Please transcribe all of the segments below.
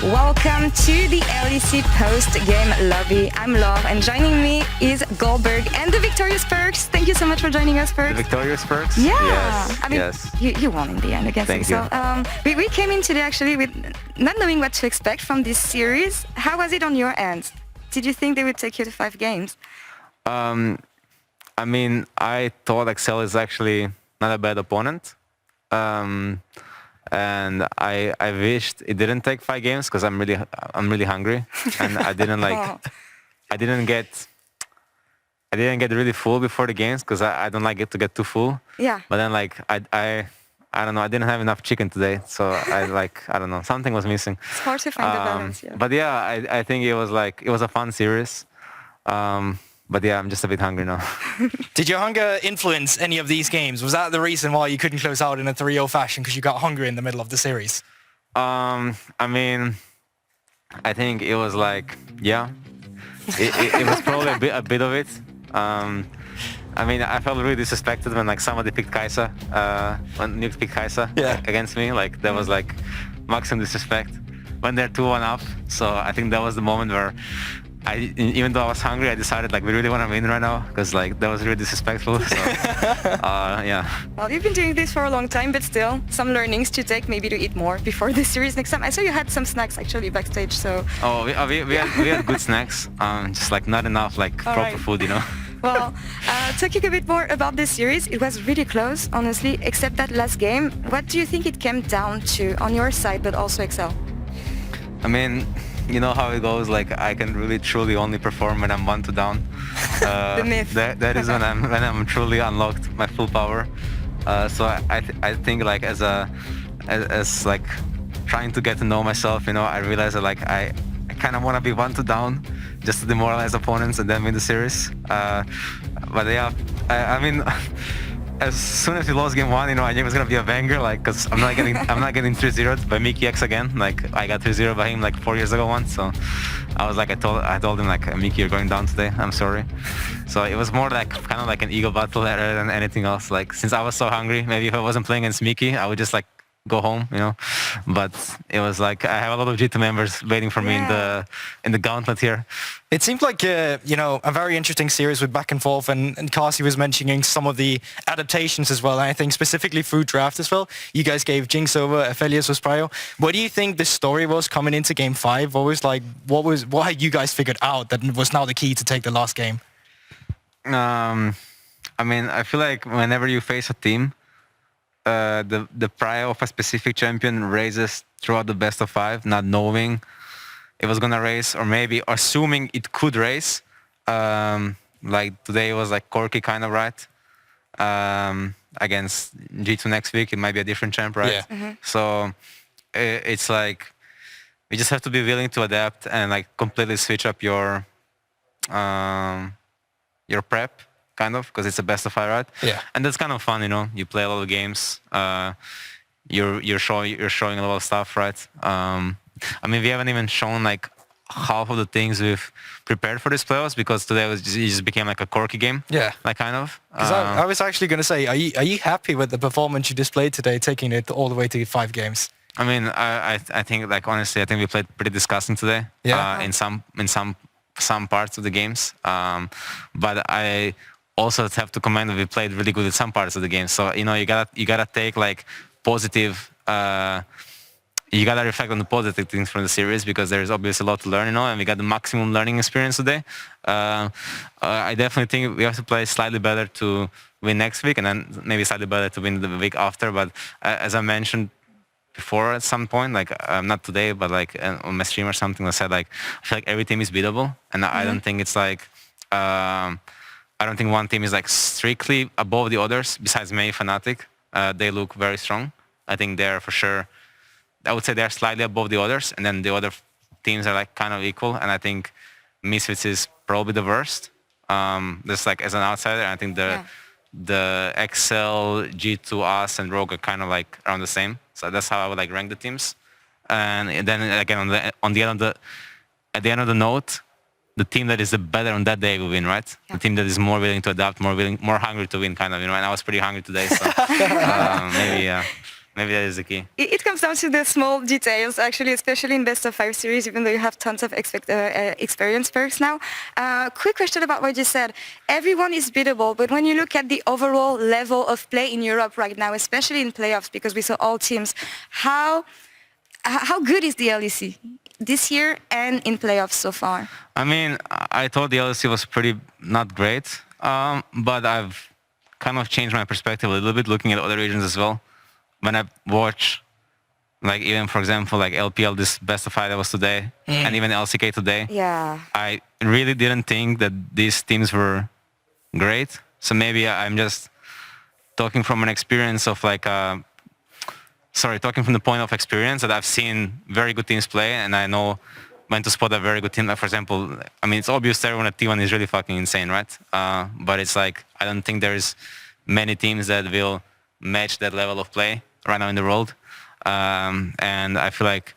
Welcome to the LEC post-game lobby. I'm Laure, and joining me is Goldberg and the Victorious Perkz. Thank you so much for joining us, Perkz. The Victorious Perkz? Yeah. Yes. I mean, yes. You won in the end against Thank Excel. you. We came in today actually with not knowing what to expect from this series. How was it on your end? Did you think they would take you to 5 games? I mean, I thought Excel is actually not a bad opponent. And I wished it didn't take 5 games because I'm really hungry, and I didn't get really full before the games because I don't like it to get too full. Yeah. But then I don't know, I didn't have enough chicken today, so I don't know, something was missing. It's hard to find the balance. Yeah. But yeah, I think it was a fun series. But yeah, I'm just a bit hungry now. Did your hunger influence any of these games? Was that the reason why you couldn't close out in a 3-0 fashion, because you got hungry in the middle of the series? I mean, I think it was like, yeah, it was probably a bit of it. I mean, I felt really disrespected when like somebody picked Kai'Sa, when Nuke picked Kai'Sa against me. Like that was like maximum disrespect when they're 2-1 up. So I think that was the moment where even though I was hungry, I decided like we really want to win right now because like that was really disrespectful. So yeah. Well, you've been doing this for a long time, but still some learnings to take, maybe to eat more before the series next time. I saw you had some snacks actually backstage, so. Oh, we had good snacks, just like not enough like proper food, you know. Well, talking a bit more about this series, it was really close, honestly, except that last game. What do you think it came down to on your side, but also Excel? I mean, you know how it goes. Like I can really truly only perform when I'm 1-2 down. The myth. That is when I'm truly unlocked my full power. So I think like as like trying to get to know myself, you know, I realized that like I kind of want to be 1-2 down just to demoralize opponents and then win the series. But yeah, I mean. As soon as we lost game 1, you know, I knew it was gonna be a banger, like, cause I'm not getting 3-0'd by Mickey X again. Like, I got 3-0 by him like 4 years ago once. So I was like, I told him like, Mickey, you're going down today. I'm sorry. So it was more like kind of like an ego battle rather than anything else. Like, since I was so hungry, maybe if I wasn't playing against Mickey, I would just like go home, you know. But it was like I have a lot of G2 members waiting for me in the gauntlet here. It seemed like you know, a very interesting series with back and forth, and Kasi was mentioning some of the adaptations as well. And I think specifically through draft as well, you guys gave Jinx over, Aphelios was prio. What do you think the story was coming into game 5? What had you guys figured out that was now the key to take the last game? I mean, I feel like whenever you face a team, the prio of a specific champion raises throughout the best of 5, not knowing it was gonna race, or maybe assuming it could race. Like today it was like Corki kind of right. Against G2 next week, it might be a different champ, right? Yeah. Mm-hmm. So it's like you just have to be willing to adapt and like completely switch up your prep, kind of, because it's a best of 5, right? Yeah. And that's kind of fun, you know. You play a lot of games. You're showing a lot of stuff, right? I mean, we haven't even shown like half of the things we've prepared for this playoffs because today it just became like a Corki game. Yeah. Like kind of. Because I was actually going to say, are you happy with the performance you displayed today, taking it all the way to 5 games? I mean, I think like honestly, I think we played pretty disgusting today. Yeah. In some parts of the games. But I also have to commend that we played really good at some parts of the game. So you know, you gotta take like positive. You gotta reflect on the positive things from the series because there is obviously a lot to learn, you know, and we got the maximum learning experience today. I definitely think we have to play slightly better to win next week, and then maybe slightly better to win the week after. But as I mentioned before, at some point, like not today, but like on my stream or something, I said like I feel like every team is beatable, and I don't think it's like. I don't think one team is like strictly above the others. Besides May Fnatic, they look very strong. I think they're for sure. I would say they're slightly above the others, and then the other teams are like kind of equal. And I think Misfits is probably the worst. Just like as an outsider, I think the XL, G2, us, and Rogue are kind of like around the same. So that's how I would like rank the teams. And then again at the end of the note, the team that is the better on that day will win, right? Yeah. The team that is more willing to adapt, more hungry to win, kind of, you know. And I was pretty hungry today, so maybe Maybe that is the key. It comes down to the small details, actually, especially in best of 5 series, even though you have tons of experience Perkz now. Quick question about what you said. Everyone is beatable, but when you look at the overall level of play in Europe right now, especially in playoffs, because we saw all teams, how good is the LEC this year and in playoffs so far? I mean, I thought the LEC was pretty not great, but I've kind of changed my perspective a little bit, looking at other regions as well. When I watch, like even for example, like LPL, this best of 5 that was today, and even LCK today, Yeah. I really didn't think that these teams were great. So maybe I'm just talking from an experience of like, talking from the point of experience that I've seen very good teams play, and I know when to spot a very good team. Like for example, I mean, it's obvious to everyone that T1 is really fucking insane, right? But it's like, I don't think there's many teams that will match that level of play right now in the world. And I feel like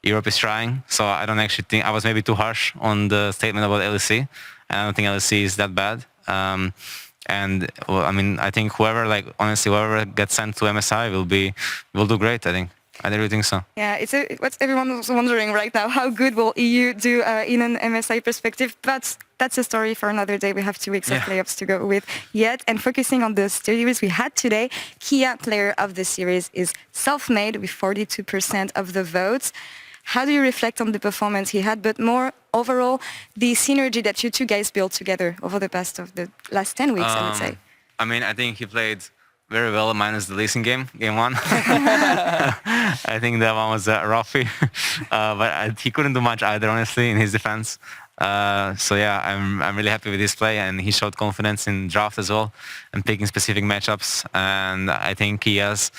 Europe is trying. So I don't actually think, I was maybe too harsh on the statement about LEC. I don't think LEC is that bad. And well, I mean, I think whoever gets sent to MSI will do great, I think. I really think so. Yeah, it's what everyone was wondering right now. How good will EU do in an MSI perspective? But that's a story for another day. We have 2 weeks of playoffs to go with yet. And focusing on the series we had today, Kia player of the series is Self-Made with 42% of the votes. How do you reflect on the performance he had, but more overall, the synergy that you two guys built together over the last 10 weeks, I would say? I mean, I think he played very well, minus the leasing game 1. I think that one was roughy, but he couldn't do much either, honestly, in his defense. So yeah, I'm really happy with his play, and he showed confidence in draft as well, and picking specific matchups. And I think he has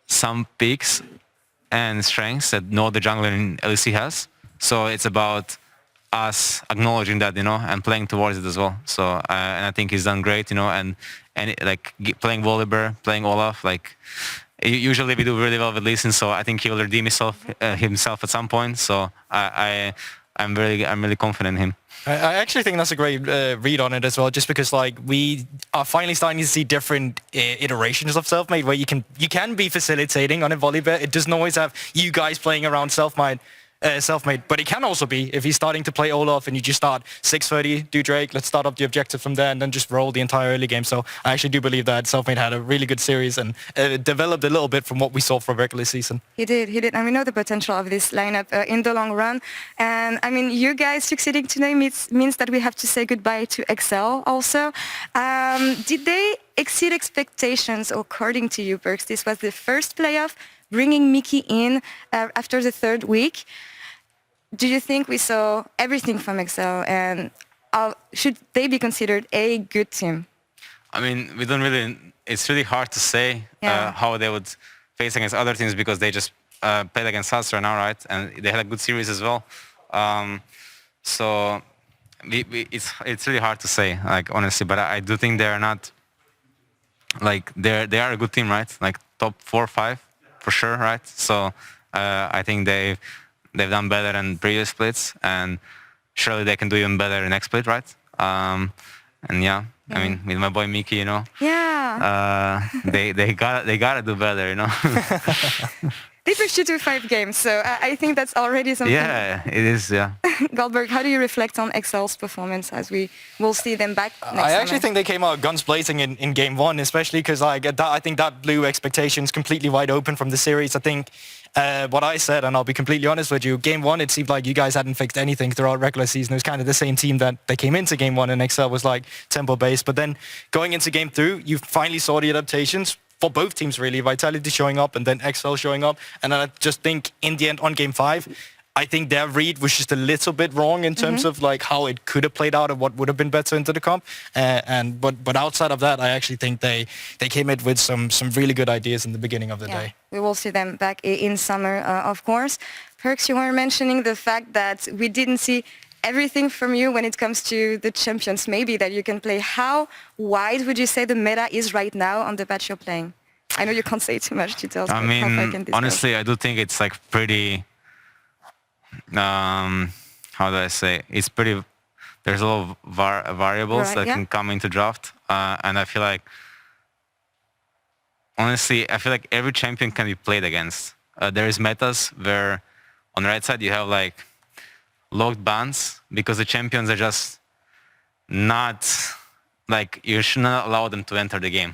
some picks and strengths that no other jungler in LEC has. So it's about us acknowledging that, and playing towards it as well. So and I think he's done great, and like playing Volibear, playing Olaf, like usually we do really well with Lee Sin, so I think he will redeem himself at some point. So I'm really confident in him. I actually think that's a great read on it as well, just because like we are finally starting to see different iterations of Self-Made, where you can be facilitating on a Volibear. It doesn't always have you guys playing around Self-Made, but it can also be if he's starting to play Olaf and you just start 6:30, do Drake, let's start up the objective from there, and then just roll the entire early game. So I actually do believe that Self-Made had a really good series and developed a little bit from what we saw from regular season. He did, and we know the potential of this lineup in the long run. And I mean, you guys succeeding today means that we have to say goodbye to Excel also. Did they exceed expectations according to you, Perkz? This was the first playoff, bringing Mickey in after the 3rd week. Do you think we saw everything from Excel, and should they be considered a good team? I mean, it's really hard to say how they would face against other teams, because they just played against us right now, right? And they had a good series as well. So it's really hard to say, like, honestly, but I do think they're not, like, they are a good team, right? Like top 4 or 5 for sure, right? So I think they've done better than previous splits, and surely they can do even better in next split, right? And yeah, I mean, with my boy Mickey, they gotta do better, They pushed you to 5 games, so I think that's already something. Yeah, it is, yeah. Goldberg, how do you reflect on Excel's performance as we will see them back next I actually think they came out guns blazing in game 1, especially because I think that blew expectations completely wide open from the series. I think what I said, and I'll be completely honest with you, game 1, it seemed like you guys hadn't fixed anything throughout regular season. It was kind of the same team that they came into game 1, and Excel was like tempo-based. But then going into game 2, you finally saw the adaptations for both teams, really. Vitality showing up and then Excel showing up. And I just think in the end on game 5, I think their read was just a little bit wrong in terms of like how it could have played out and what would have been better into the comp. But outside of that, I actually think they came in with some really good ideas in the beginning of the day. We will see them back in summer, of course. Perkz, you were mentioning the fact that we didn't see everything from you when it comes to the champions, maybe that you can play. How wide would you say the meta is right now on the patch you're playing? I know you can't say too much details. I mean, honestly, I do think it's like pretty, how do I say? It's pretty, there's a lot of variables that can come into draft. And I feel like honestly, I feel like every champion can be played against. There is metas where on the right side you have like locked bans because the champions are just not like you should not allow them to enter the game.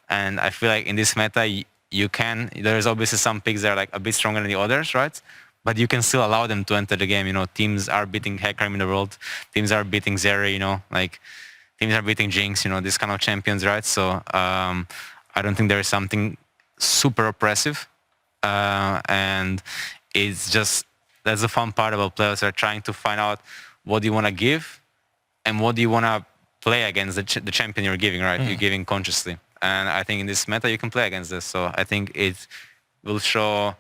And I feel like in this meta you can. There's obviously some picks that are like a bit stronger than the others, right? But you can still allow them to enter the game. You know, teams are beating Hecarim in the world. Teams are beating Zeri. You know, like teams are beating Jinx. You know, this kind of champions, right? So I don't think there is something super oppressive, and it's just that's the fun part about players are trying to find out what do you want to give and what do you want to play against the champion you're giving, right? You're giving consciously. And I think in this meta you can play against this. So I think it will show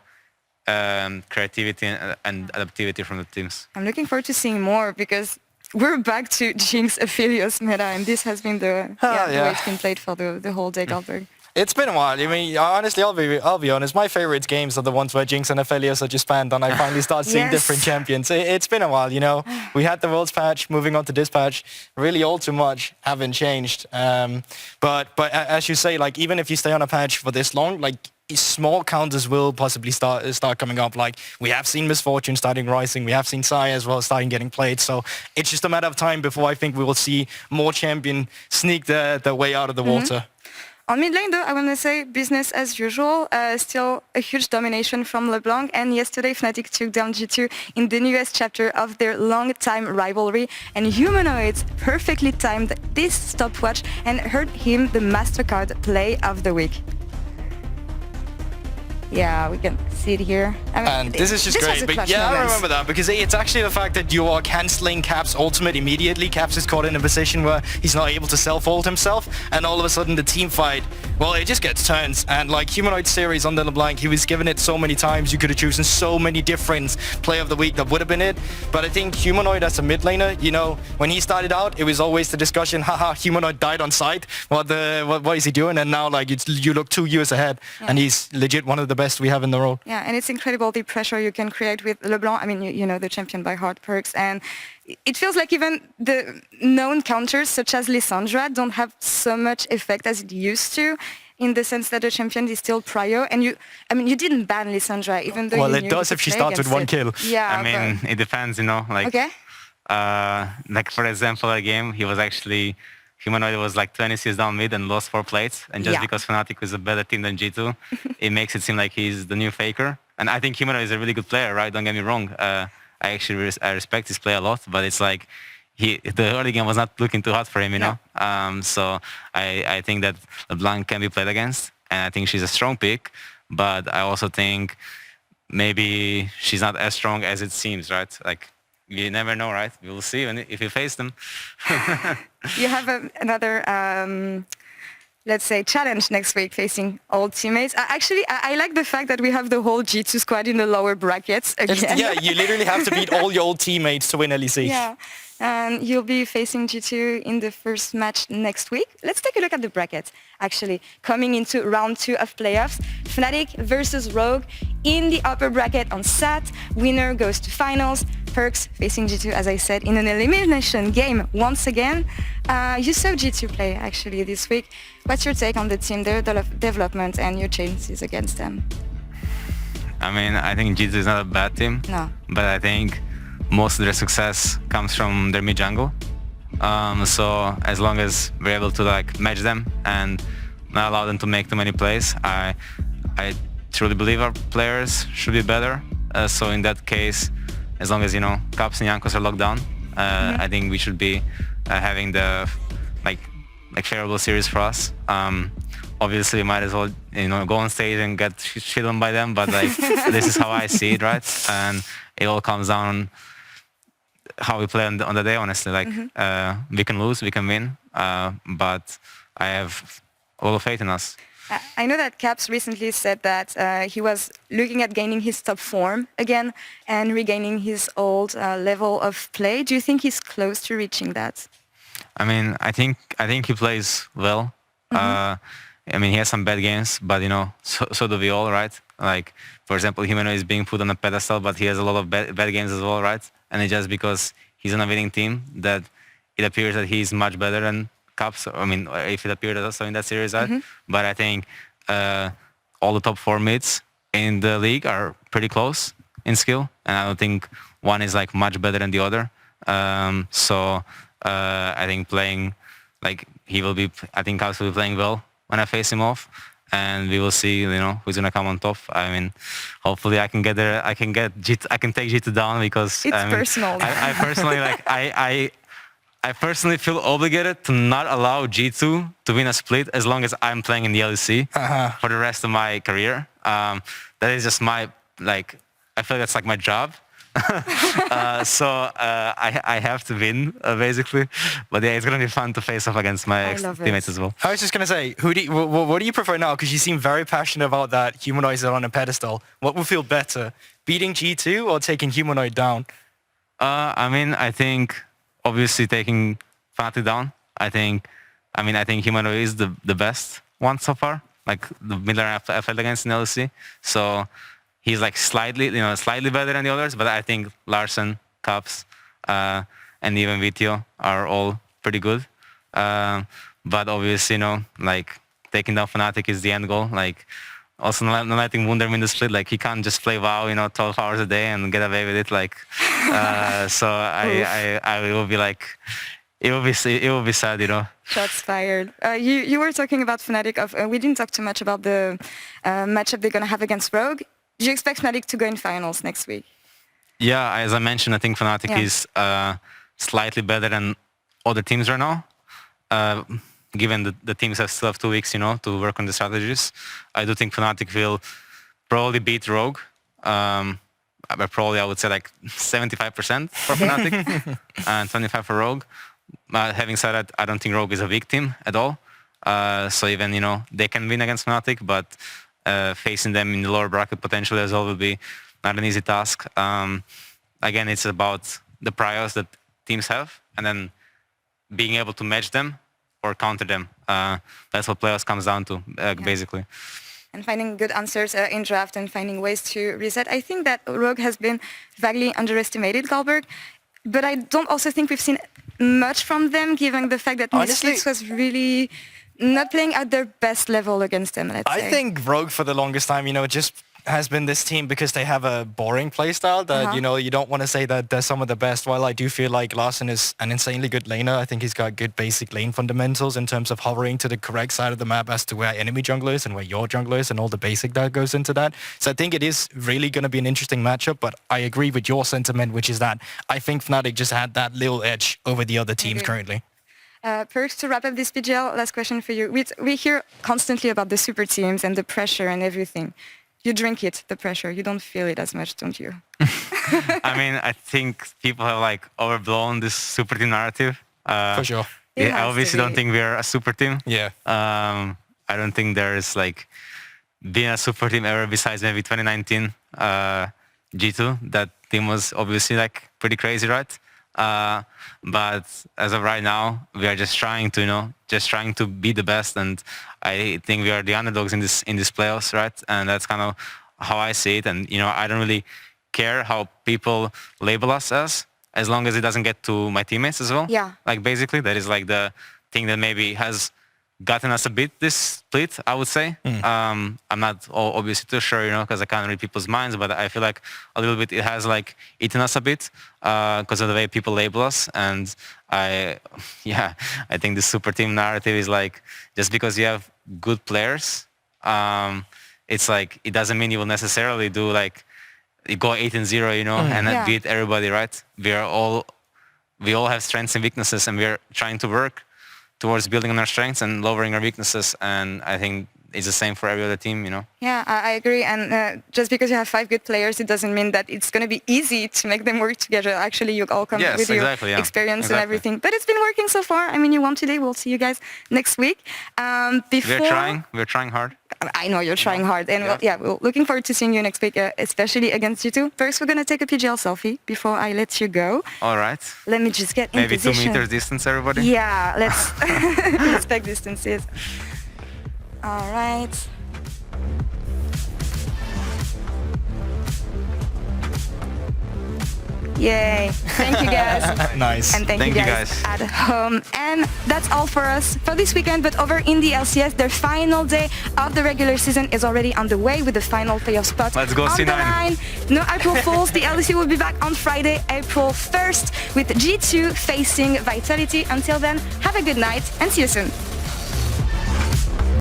creativity and adaptivity from the teams. I'm looking forward to seeing more because we're back to Jinx Aphelios meta, and this has been the way it's been played for the whole day, Goldberg. It's been a while. I mean, honestly, I'll be honest. My favorite games are the ones where Jinx and Aphelios are just banned, and I finally start seeing different champions. It's been a while, you know. We had the Worlds patch, moving on to this patch. Really, all too much haven't changed. But as you say, like even if you stay on a patch for this long, like small counters will possibly start coming up. Like we have seen Misfortune starting rising, we have seen Sai as well starting getting played. So it's just a matter of time before I think we will see more champion sneak their way out of the water. On mid lane, though, I want to say business as usual. Still a huge domination from LeBlanc. And yesterday, Fnatic took down G2 in the newest chapter of their long-time rivalry. And Humanoids perfectly timed this stopwatch and earned him the MasterCard Play of the Week. Yeah, we can see it here. I mean, and this is just great. But yeah, I remember that because it's actually the fact that you are cancelling Cap's ultimate immediately. Caps is caught in a position where he's not able to self-ult himself, and all of a sudden the team fight, well, it just gets turns. And like Humanoid series on the LeBlanc, he was given it so many times. You could have chosen so many different Play of the Week that would have been it. But I think Humanoid as a mid laner, you know, when he started out, it was always the discussion, haha, Humanoid died on site. What is he doing? And now like you look 2 years ahead, and he's legit one of the best we have in the role. Yeah, and it's incredible the pressure you can create with LeBlanc. I mean, you know the champion by heart, Perkz, and it feels like even the known counters such as Lissandra don't have so much effect as it used to, in the sense that the champion is still prio. And you didn't ban Lissandra, even though it does if she starts with one kill. Yeah, I mean, it depends, you know. Like, okay. Like for example, a game he was actually. Humanoid was like 20 CS down mid and lost 4 plates. And just because Fnatic was a better team than G2, it makes it seem like he's the new Faker. And I think Humanoid is a really good player, right? Don't get me wrong. I actually I respect his play a lot, but it's like the early game was not looking too hot for him, you know? So I think that LeBlanc can be played against, and I think she's a strong pick, but I also think maybe she's not as strong as it seems, right? Like, you never know, right? We will see if you face them. You have another, let's say, challenge next week facing old teammates. I like the fact that we have the whole G2 squad in the lower brackets again. Yeah, you literally have to beat all your old teammates to win LEC. Yeah, and you'll be facing G2 in the first match next week. Let's take a look at the bracket, actually. Coming into round 2 of playoffs, Fnatic versus Rogue in the upper bracket on SAT. Winner goes to finals. Perkz facing G2, as I said, in an elimination game once again. You saw G2 play, actually, this week. What's your take on the team, their development, and your chances against them? I mean, I think G2 is not a bad team. No. But I think most of their success comes from their mid jungle. So as long as we're able to like match them and not allow them to make too many plays, I truly believe our players should be better. So in that case, as long as, you know, Caps and Jankos are locked down, I think we should be having the like favorable series for us. Obviously, we might as well, you know, go on stage and get shit on by them, but like this is how I see it, right? And it all comes down on how we play on the day, honestly. Like we can lose, we can win, but I have a lot of faith in us. I know that Caps recently said that he was looking at gaining his top form again and regaining his old level of play. Do you think he's close to reaching that? I mean, I think he plays well. I mean, he has some bad games, but you know, so do we all, right? Like, for example, Humanoid is being put on a pedestal, but he has a lot of bad games as well, right? And it's just because he's on a winning team that it appears that he's much better than Caps. I mean, if it appeared also in that series, right? But I think all the top 4 mids in the league are pretty close in skill, and I don't think one is like much better than the other. So I think I think Kaos will be playing well when I face him off, and we will see, who's gonna come on top. I mean, hopefully I can get there. I can take G2 down, because It's personal. I personally I personally feel obligated to not allow G2 to win a split as long as I'm playing in the LEC for the rest of my career. That is just my, I feel that's like my job. So I have to win, basically. But yeah, it's going to be fun to face off against my teammates as well. I was just going to say, what do you prefer now? Because you seem very passionate about that Humanoids are on a pedestal. What would feel better, beating G2 or taking Humanoid down? I mean, I think obviously taking Fnatic down. I think Humanoid is the best one so far. Like the middle I played against in LEC. So he's like slightly better than the others, but I think Larsen, Caps, and even Vitio are all pretty good. But obviously, taking down Fnatic is the end goal. Like, also not letting Wunder win the split. Like, he can't just play WoW, 12 hours a day and get away with it. Like, so I will be like, it will be sad, Shots fired. You were talking about Fnatic. We didn't talk too much about the matchup they're gonna have against Rogue. Do you expect Fnatic to go in finals next week? Yeah, as I mentioned, I think Fnatic is slightly better than other teams right now. Given the teams still have 2 weeks, to work on the strategies. I do think Fnatic will probably beat Rogue. But probably I would say like 75% for Fnatic and 25% for Rogue. Having said that, I don't think Rogue is a weak team at all. So even, they can win against Fnatic, but facing them in the lower bracket potentially as well will be not an easy task. Again, it's about the priors that teams have and then being able to match them or counter them. That's what playoffs comes down to, basically. And finding good answers in draft and finding ways to reset. I think that Rogue has been vaguely underestimated, Galberg, but I don't also think we've seen much from them, given the fact that Misfits was really not playing at their best level against them, let's say. I think Rogue for the longest time, just has been this team because they have a boring playstyle that, you don't want to say that they're some of the best. While I do feel like Larsen is an insanely good laner, I think he's got good basic lane fundamentals in terms of hovering to the correct side of the map as to where enemy jungler is and where your jungler is and all the basic that goes into that. So I think it is really going to be an interesting matchup, but I agree with your sentiment, which is that I think Fnatic just had that little edge over the other teams currently. Perkz, to wrap up this PGL, last question for you. We hear constantly about the super teams and the pressure and everything. You drink it, the pressure. You don't feel it as much, don't you? I mean, I think people have overblown this super team narrative. For sure. I obviously don't think we're a super team. Yeah. I don't think there is being a super team ever besides maybe 2019 G2. That team was obviously pretty crazy, right? But as of right now, we are just trying to be the best, and I think we are the underdogs in this playoffs, right? And that's kind of how I see it. And I don't really care how people label us as long as it doesn't get to my teammates as well. Yeah. Basically, that is the thing that maybe has gotten us a bit this split, I would say. I'm not obviously too sure, because I can't read people's minds, but I feel like a little bit it has eaten us a bit because of the way people label us. And I think the super team narrative is just because you have good players, it's it doesn't mean you will necessarily do you go 8-0, and beat everybody, right? We all have strengths and weaknesses, and we're trying to work towards building on our strengths and lowering our weaknesses, and I think it's the same for every other team, Yeah, I agree, and just because you have 5 good players, it doesn't mean that it's going to be easy to make them work together. Actually, you all come with your experience and everything, but it's been working so far. I mean, you won today. We'll see you guys next week. We're trying hard. I know you're trying hard, and we're looking forward to seeing you next week, especially against you2. First, we're going to take a PGL selfie before I let you go. All right. Let me just get in position. Maybe 2 meters distance, everybody? Yeah, let's respect distances. All right. Yay. Thank you guys. Nice. And thank Thank you you guys guys. at home. And that's all for us for this weekend. But over in the LCS, the final day of the regular season is already on the way with the final playoff spot Let's go, on the C9. line. No April Fools. The LEC will be back on Friday, April 1st with G2 facing Vitality. Until then, have a good night and see you soon.